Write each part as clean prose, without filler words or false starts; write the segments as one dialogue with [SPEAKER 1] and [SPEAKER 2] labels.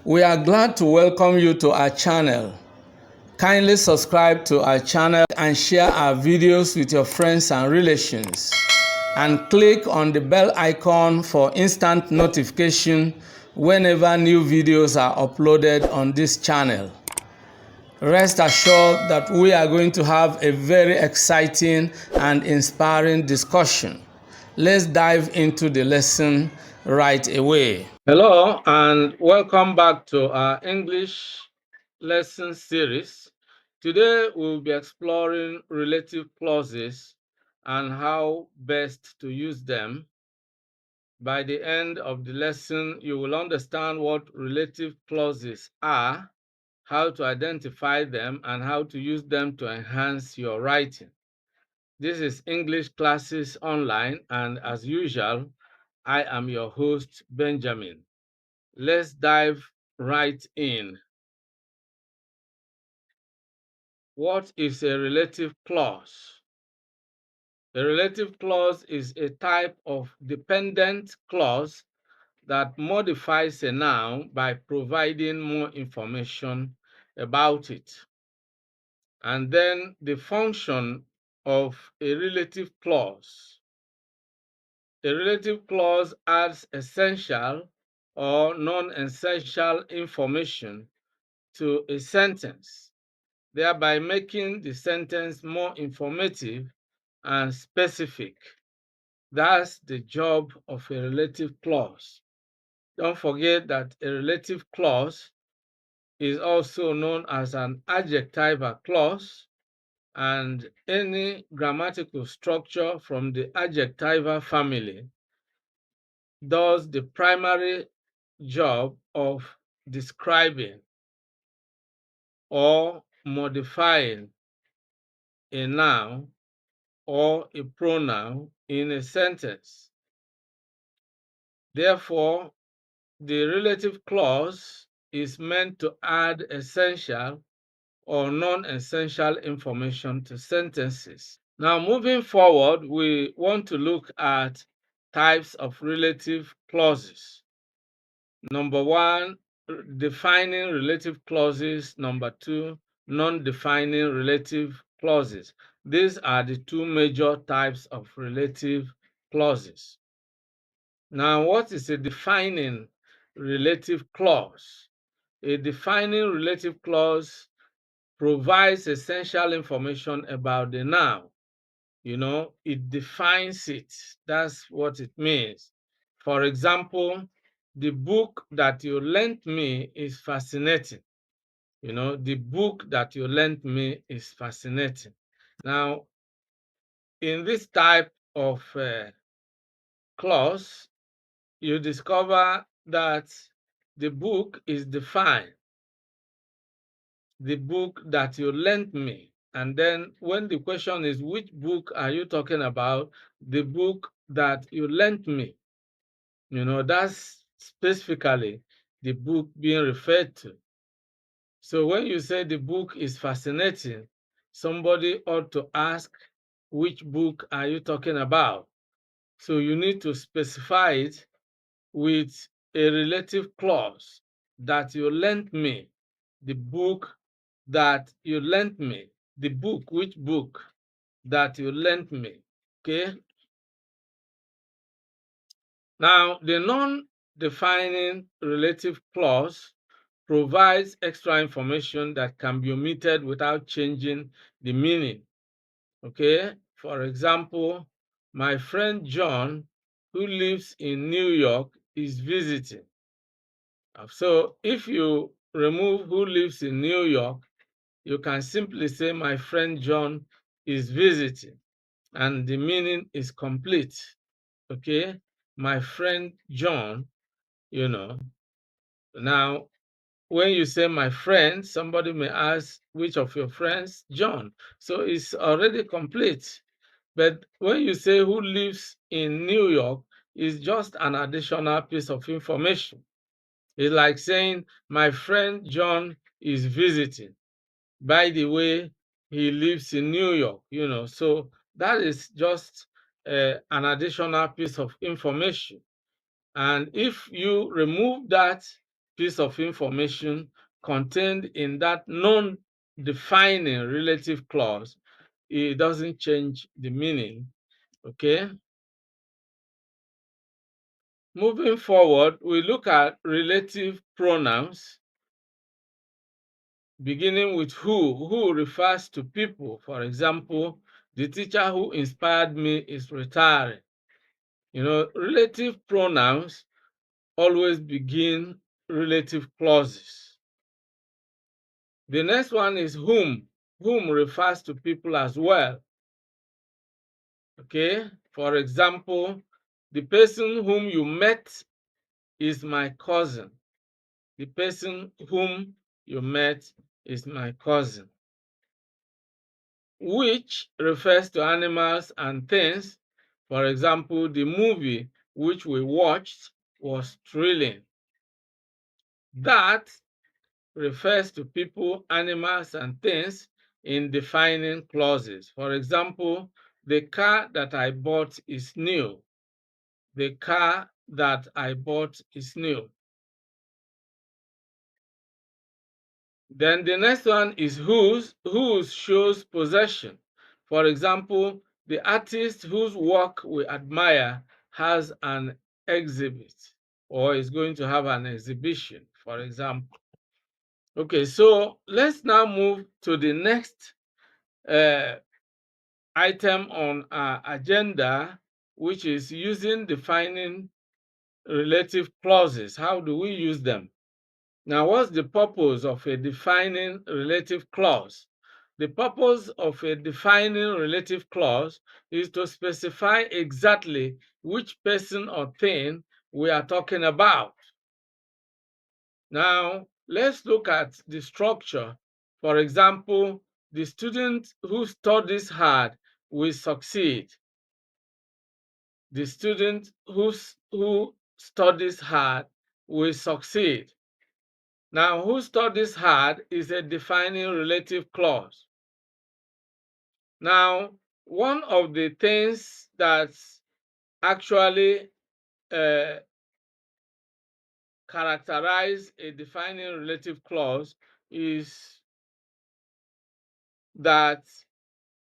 [SPEAKER 1] We are glad to welcome you to our channel. Kindly subscribe to our channel and share our videos with your friends and relations. And click on the bell icon for instant notification whenever new videos are uploaded on this channel. Rest assured that we are going to have a very exciting and inspiring discussion. Let's dive into the lesson right away. Hello and welcome back to our English lesson series. Today we'll be exploring relative clauses and how best to use them. By the end of the lesson, you will understand what relative clauses are, how to identify them, and how to use them to enhance your writing. This is English Classes Online, and as usual, I am your host, Benjamin. Let's dive right in. What is a relative clause? A relative clause is a type of dependent clause that modifies a noun by providing more information about it. And then the function of a relative clause. A relative clause adds essential or non-essential information to a sentence, thereby making the sentence more informative and specific. That's the job of a relative clause. Don't forget that a relative clause is also known as an adjectival clause, and any grammatical structure from the adjectival family does the primary job of describing or modifying a noun or a pronoun in a sentence. Therefore, the relative clause is meant to add essential or non-essential information to sentences. Now, moving forward, we want to look at types of relative clauses. Number one, defining relative clauses. Number two, non-defining relative clauses. These are the two major types of relative clauses. Now, what is a defining relative clause? A defining relative clause provides essential information about the noun. It defines it. That's what it means. For example, the book that you lent me is fascinating. The book that you lent me is fascinating. Now, in this type of clause, you discover that the book is defined. The book that you lent me. And then when the question is, which book are you talking about? The book that you lent me. That's specifically the book being referred to. So when you say the book is fascinating, somebody ought to ask, which book are you talking about? So you need to specify it with a relative clause, that you lent me, the book that you lent me, the book, which book that you lent me, okay? Now, the non-defining relative clause provides extra information that can be omitted without changing the meaning, okay? For example, my friend John, who lives in New York, is visiting. So if you remove who lives in New York, you can simply say my friend John is visiting, and the meaning is complete, okay? My friend John, Now, when you say my friend, somebody may ask, which of your friends? John. So it's already complete. But when you say who lives in New York, it's just an additional piece of information. It's like saying, my friend John is visiting. By the way, he lives in New York, So that is just an additional piece of information. And if you remove that piece of information contained in that non-defining relative clause, it doesn't change the meaning. Okay? Moving forward, we look at relative pronouns, beginning with who. Who refers to people. For example, the teacher who inspired me is retiring. Relative pronouns always begin relative clauses. The next one is whom. Whom refers to people as well. Okay, for example, the person whom you met is my cousin. The person whom you met is my cousin. Which refers to animals and things. For example, the movie which we watched was thrilling. That refers to people, animals, and things in defining clauses. For example, the car that I bought is new. The car that I bought is new. Then the next one is whose. Whose shows possession. For example, the artist whose work we admire has an exhibit or is going to have an exhibition, for example. Okay, so let's now move to the next item on our agenda, which is using defining relative clauses. How do we use them? Now, what's the purpose of a defining relative clause? The purpose of a defining relative clause is to specify exactly which person or thing we are talking about. Now, let's look at the structure. For example, the student who studies hard will succeed. The student who studies hard will succeed. Now, who studies hard is a defining relative clause. Now, one of the things that actually characterize a defining relative clause is that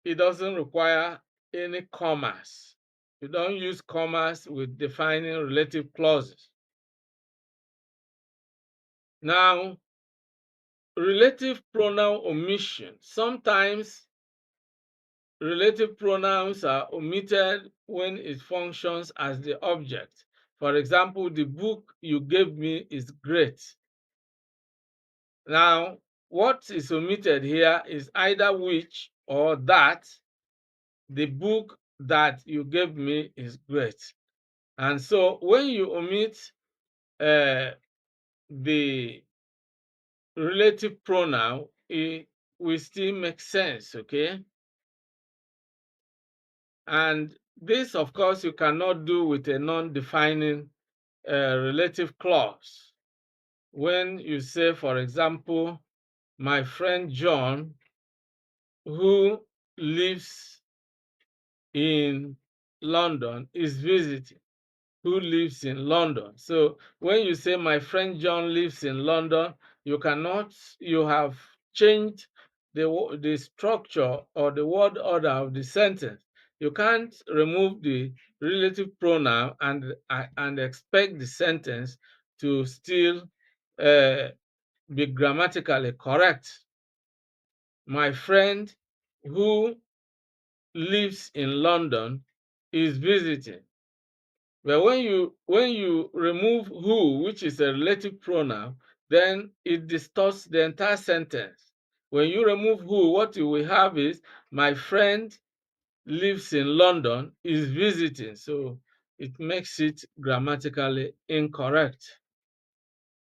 [SPEAKER 1] it doesn't require any commas. You don't use commas with defining relative clauses. Now, relative pronoun omission. Sometimes relative pronouns are omitted when it functions as the object. For example, the book you gave me is great. Now, what is omitted here is either which or that. The book that you gave me is great. And so when you omit the relative pronoun, it will still make sense, okay? And this, of course, you cannot do with a non-defining relative clause. When you say, for example, my friend John, who lives in London, is visiting. Who lives in London? So when you say my friend John lives in London, you have changed the structure or the word order of the sentence. You can't remove the relative pronoun and expect the sentence to still be grammatically correct. My friend who lives in London is visiting. But when you remove who, which is a relative pronoun, then it distorts the entire sentence. When you remove who, what you will have is my friend lives in London is visiting. So it makes it grammatically incorrect.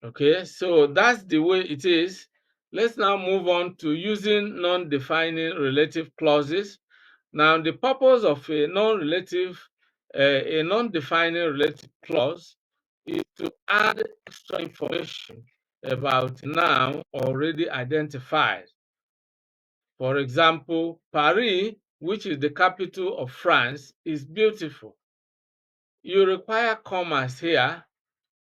[SPEAKER 1] Okay, so that's the way it is. Let's now move on to using non-defining relative clauses. Now, the purpose of a non-defining relative clause is to add extra information about noun already identified. For example, Paris, which is the capital of France, is beautiful. You require commas here.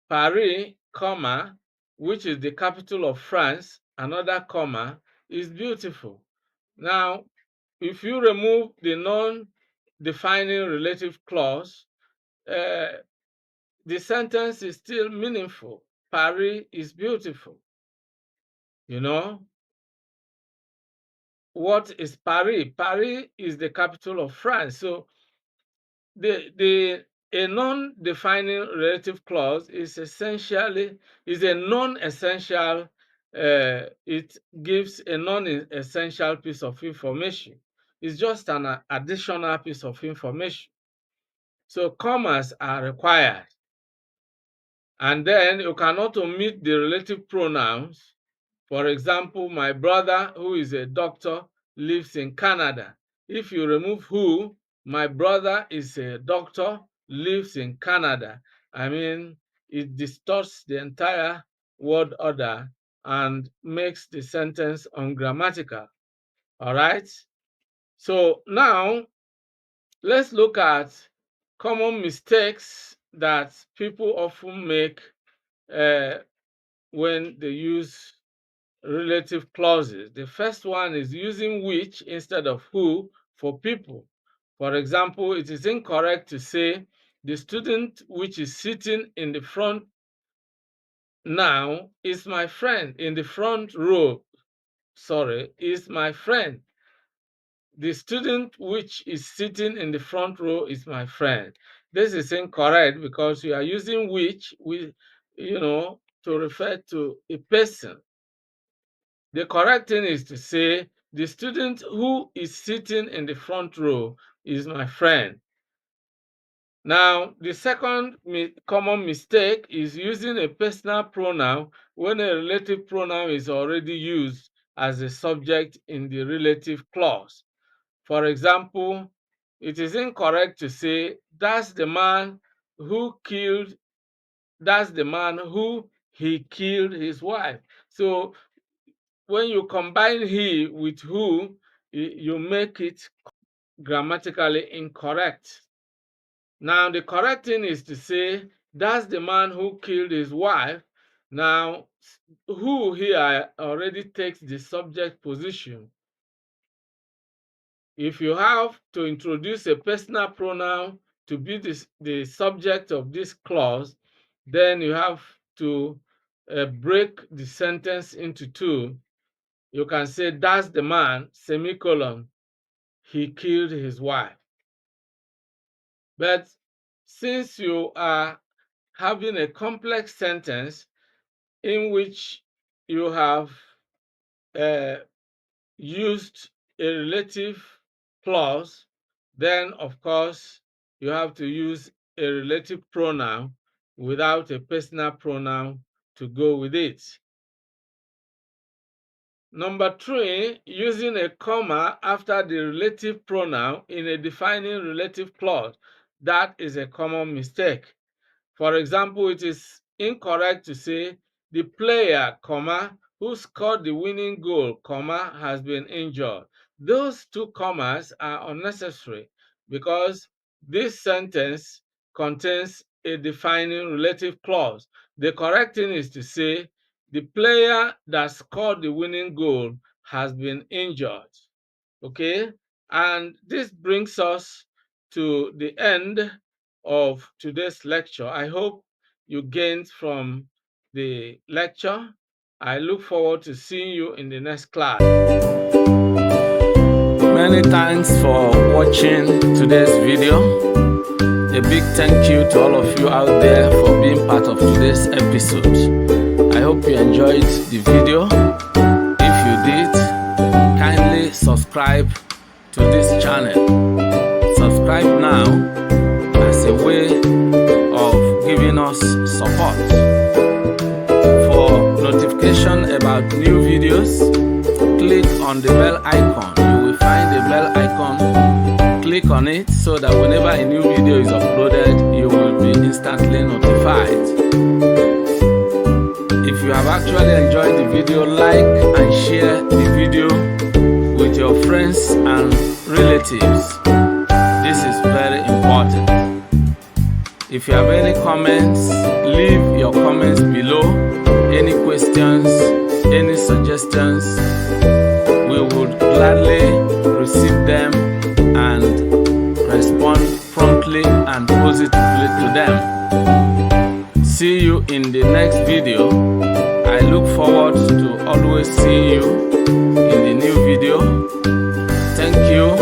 [SPEAKER 1] Paris, comma, which is the capital of France, another comma, is beautiful. Now, if you remove the non-defining relative clause, the sentence is still meaningful. Paris is beautiful. You know, what is Paris? Paris is the capital of France. So a non-defining relative clause is a non-essential. It gives a non-essential piece of information. It's just an additional piece of information. So commas are required. And then you cannot omit the relative pronouns. For example, my brother, who is a doctor, lives in Canada. If you remove who, my brother is a doctor, lives in Canada. I mean, it distorts the entire word order and makes the sentence ungrammatical. All right? So now let's look at common mistakes that people often make when they use relative clauses. The first one is using which instead of who for people. For example, it is incorrect to say the student which is sitting in the front now is my friend. In the front row, sorry, is my friend. The student which is sitting in the front row is my friend. This is incorrect because you are using which to refer to a person. The correct thing is to say the student who is sitting in the front row is my friend. Now, the second common mistake is using a personal pronoun when a relative pronoun is already used as a subject in the relative clause. For example, it is incorrect to say that's the man who he killed his wife. So when you combine he with who, you make it grammatically incorrect. Now, the correct thing is to say, that's the man who killed his wife. Now, who here already takes the subject position. If you have to introduce a personal pronoun to be the subject of this clause, then you have to break the sentence into two. You can say, that's the man, semicolon, he killed his wife. But since you are having a complex sentence in which you have used a relative clause, then of course you have to use a relative pronoun without a personal pronoun to go with it. Number 3, using a comma after the relative pronoun in a defining relative clause. That is a common mistake. For example, it is incorrect to say the player, comma, who scored the winning goal, comma, has been injured. Those two commas are unnecessary because this sentence contains a defining relative clause. The correct thing is to say the player that scored the winning goal has been injured. Okay? And this brings us to the end of today's lecture. I hope you gained from the lecture. I look forward to seeing you in the next class. Many thanks for watching today's video. A big thank you to all of you out there for being part of today's episode. I hope you enjoyed the video. If you did, kindly subscribe to this channel. Subscribe now as a way of giving us support. For notification about new videos, click on the bell icon. You will find the bell icon. Click on it so that whenever a new video is uploaded, you will be instantly notified. If you have actually enjoyed the video, like and share the video with your friends and relatives. This is very important. If you have any comments, leave your comments below. any questions, any suggestions. We would gladly receive them and respond promptly and positively to them. See you in the next video. I look forward to always seeing you in the new video. Thank you